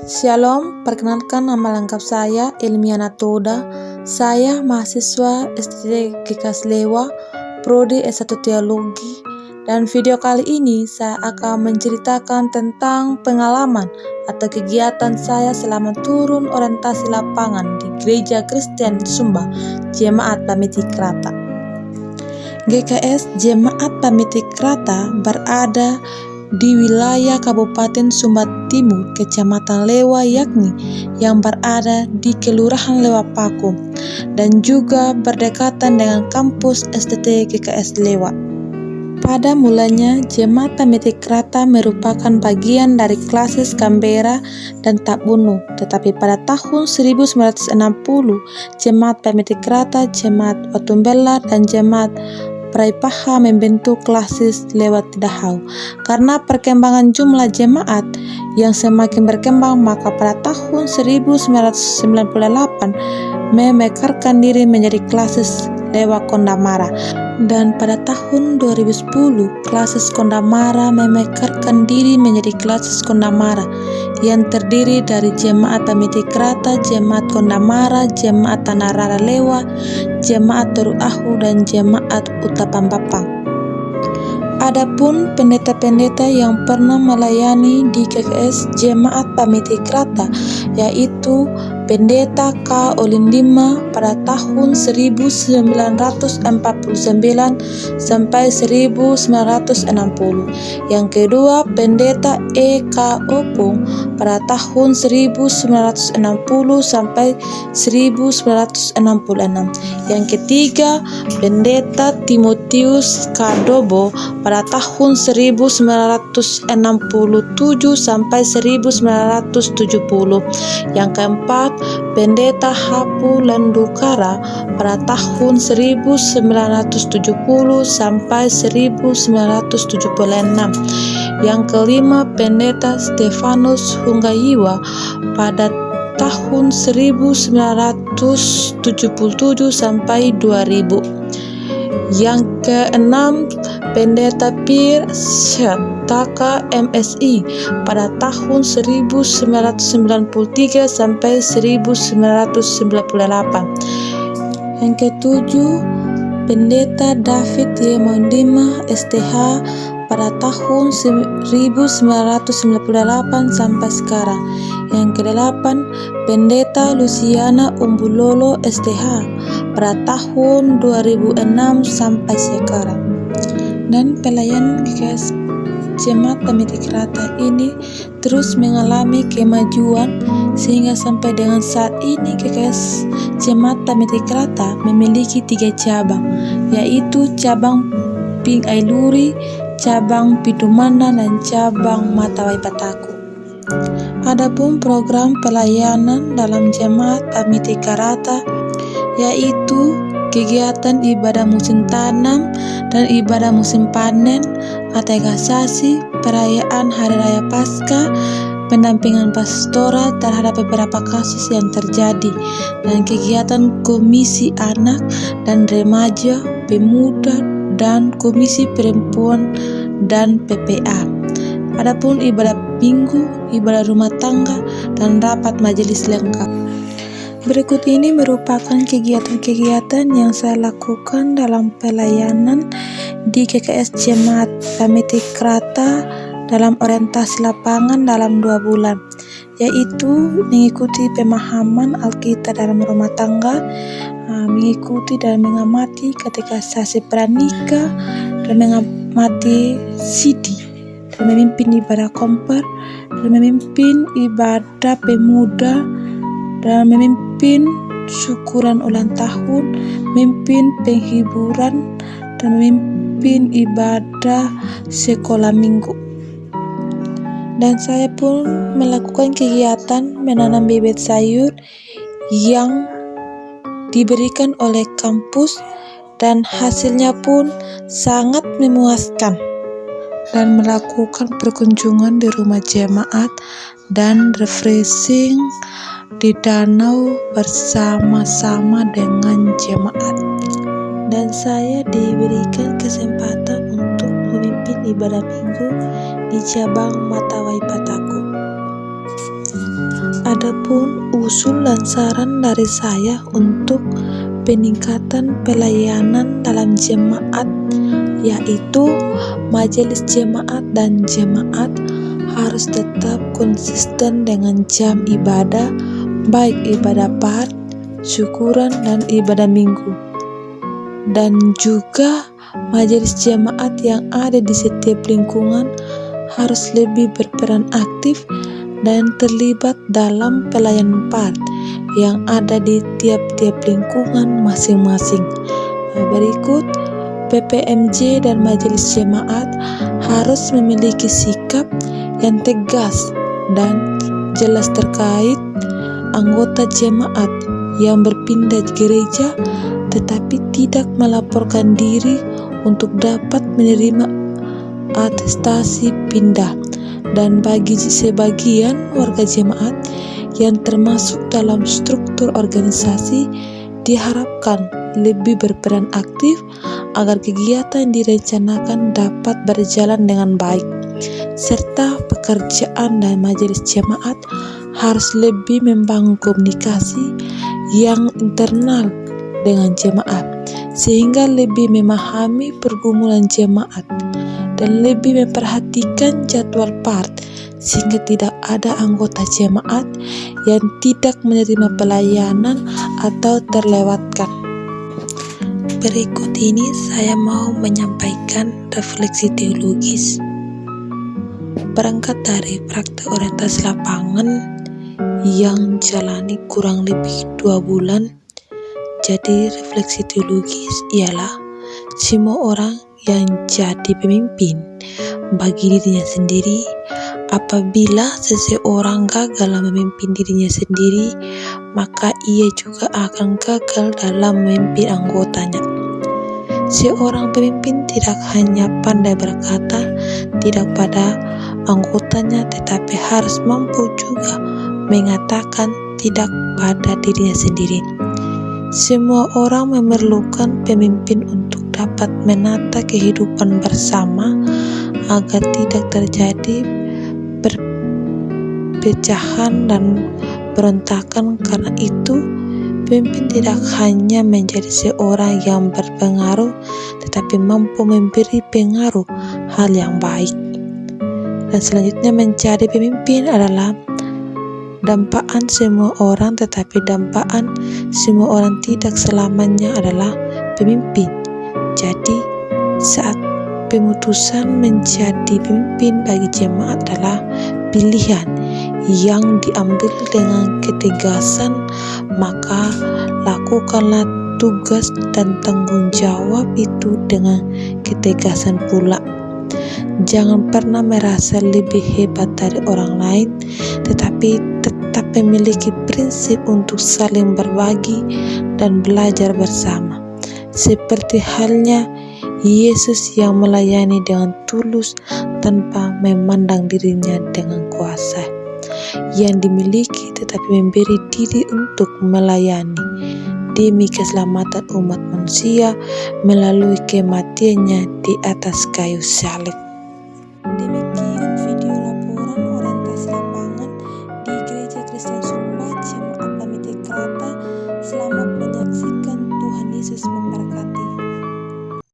Shalom, perkenalkan nama lengkap saya Ilmiana Toda. Saya mahasiswa STT GKS Lewa, Prodi S1 Teologi. Dan video kali ini saya akan menceritakan tentang pengalaman atau kegiatan saya selama turun orientasi lapangan di Gereja Kristen Sumba, Jemaat Pamitikrata. GKS Jemaat Pamitikrata berada di wilayah Kabupaten Sumba Timur, Kecamatan Lewa, yakni yang berada di Kelurahan Lewa Paku dan juga berdekatan dengan kampus STT GKS Lewa. Pada mulanya, Jemaat Pamitikrata merupakan bagian dari klasis Canberra dan Tabunu, tetapi pada tahun 1960, Jemaat Pamitikrata, Jemaat Watumbela, dan Jemaat Praipaha membentuk klasis Lewa Tidahau. Karena perkembangan jumlah jemaat yang semakin berkembang, maka pada tahun 1998 memekarkan diri menjadi klasis Lewa Kondamara. Dan pada tahun 2010, klasis Kondamara memekarkan diri menjadi klasis Kondamara yang terdiri dari Jemaat Pamitikrata, Jemaat Kondamara, Jemaat Tanah Rara Lewa, Jemaat Toru Ahu, dan Jemaat Utapambapang. Adapun pendeta-pendeta yang pernah melayani di GKS Jemaat Pamitikrata yaitu Pendeta K. Olindima pada tahun 1949 sampai 1960. Yang kedua, Pendeta E. K. Opung pada tahun 1960 sampai 1966. Yang ketiga, Pendeta Timotius Kadobo pada tahun 1967 sampai 1970. Yang keempat, Pendeta Hapu Landukara pada tahun 1970 sampai 1976. Yang kelima, Pendeta Stefanus Hunggayiwa pada tahun 1977 sampai 2000. Yang keenam, Pendeta Pir Taka MSI pada tahun 1993 sampai 1998. Yang ketujuh, Pendeta David Yemondima STH pada tahun 1998 sampai sekarang. Yang kedelapan, Pendeta Luciana Umbulolo STH pada tahun 2006 sampai sekarang. Dan pelayanan GKS Jemaat Pamitikrata ini terus mengalami kemajuan sehingga sampai dengan saat ini GKS Jemaat Pamitikrata memiliki 3 cabang, yaitu cabang Ping Ailuri, cabang Pidumana, dan cabang Matawai Pataku. Adapun program pelayanan dalam Jemaat Pamitikrata yaitu kegiatan ibadah musim tanam dan ibadah musim panen, katekisasi, perayaan Hari Raya Paskah, pendampingan pastoral terhadap beberapa kasus yang terjadi, dan kegiatan Komisi Anak dan Remaja, Pemuda, dan Komisi Perempuan dan PPA. Adapun ibadah minggu, ibadah rumah tangga, dan rapat majelis lengkap. Berikut ini merupakan kegiatan-kegiatan yang saya lakukan dalam pelayanan di GKS Jemaat Pamitikrata dalam orientasi lapangan dalam 2 bulan, yaitu mengikuti pemahaman Alkitab dalam rumah tangga, mengikuti dan mengamati katekisasi pranikah, dan mengamati CD, dan memimpin ibadah komper, dan memimpin ibadah pemuda, dan memimpin syukuran ulang tahun, memimpin penghiburan, dan memimpin ibadah sekolah minggu. Dan saya pun melakukan kegiatan menanam bibit sayur yang diberikan oleh kampus, dan hasilnya pun sangat memuaskan. Dan melakukan perkunjungan di rumah jemaat dan refreshing di danau bersama-sama dengan jemaat. Dan saya diberikan kesempatan untuk memimpin ibadah minggu di cabang Matawai Pataku. Adapun usul dan saran dari saya untuk peningkatan pelayanan dalam jemaat, yaitu majelis jemaat dan jemaat harus tetap konsisten dengan jam ibadah, baik ibadah part, syukuran, dan ibadah minggu. Dan juga majelis jemaat yang ada di setiap lingkungan harus lebih berperan aktif dan terlibat dalam pelayanan part yang ada di tiap-tiap lingkungan masing-masing. Berikut, PPMJ dan majelis jemaat harus memiliki sikap yang tegas dan jelas terkait anggota jemaat yang berpindah gereja tetapi tidak melaporkan diri untuk dapat menerima atestasi pindah. Dan bagi sebagian warga jemaat yang termasuk dalam struktur organisasi diharapkan lebih berperan aktif agar kegiatan direncanakan dapat berjalan dengan baik, serta pekerjaan dan majelis jemaat harus lebih membangun komunikasi yang internal dengan jemaat sehingga lebih memahami pergumulan jemaat dan lebih memperhatikan jadwal part sehingga tidak ada anggota jemaat yang tidak menerima pelayanan atau terlewatkan. Berikut ini saya mau menyampaikan refleksi teologis berangkat dari praktek orientasi lapangan yang jalani kurang lebih 2 bulan. Jadi refleksi teologis ialah semua orang yang jadi pemimpin bagi dirinya sendiri. Apabila seseorang gagal memimpin dirinya sendiri, maka ia juga akan gagal dalam memimpin anggotanya. Seorang pemimpin tidak hanya pandai berkata tidak pada anggotanya, tetapi harus mampu juga mengatakan tidak pada dirinya sendiri. Semua orang memerlukan pemimpin untuk dapat menata kehidupan bersama agar tidak terjadi perpecahan dan berontakan. Karena itu, pemimpin tidak hanya menjadi seorang yang berpengaruh, tetapi mampu memberi pengaruh hal yang baik. Dan selanjutnya, menjadi pemimpin adalah dampaan semua orang, tetapi dampaan semua orang tidak selamanya adalah pemimpin. Jadi, saat pemutusan menjadi pemimpin bagi jemaat adalah pilihan yang diambil dengan ketegasan, maka lakukanlah tugas dan tanggung jawab itu dengan ketegasan pula. Jangan pernah merasa lebih hebat dari orang lain, tetapi tetap memiliki prinsip untuk saling berbagi dan belajar bersama. Seperti halnya Yesus yang melayani dengan tulus tanpa memandang dirinya dengan kuasa yang dimiliki, tetapi memberi diri untuk melayani demi keselamatan umat manusia melalui kematiannya di atas kayu salib.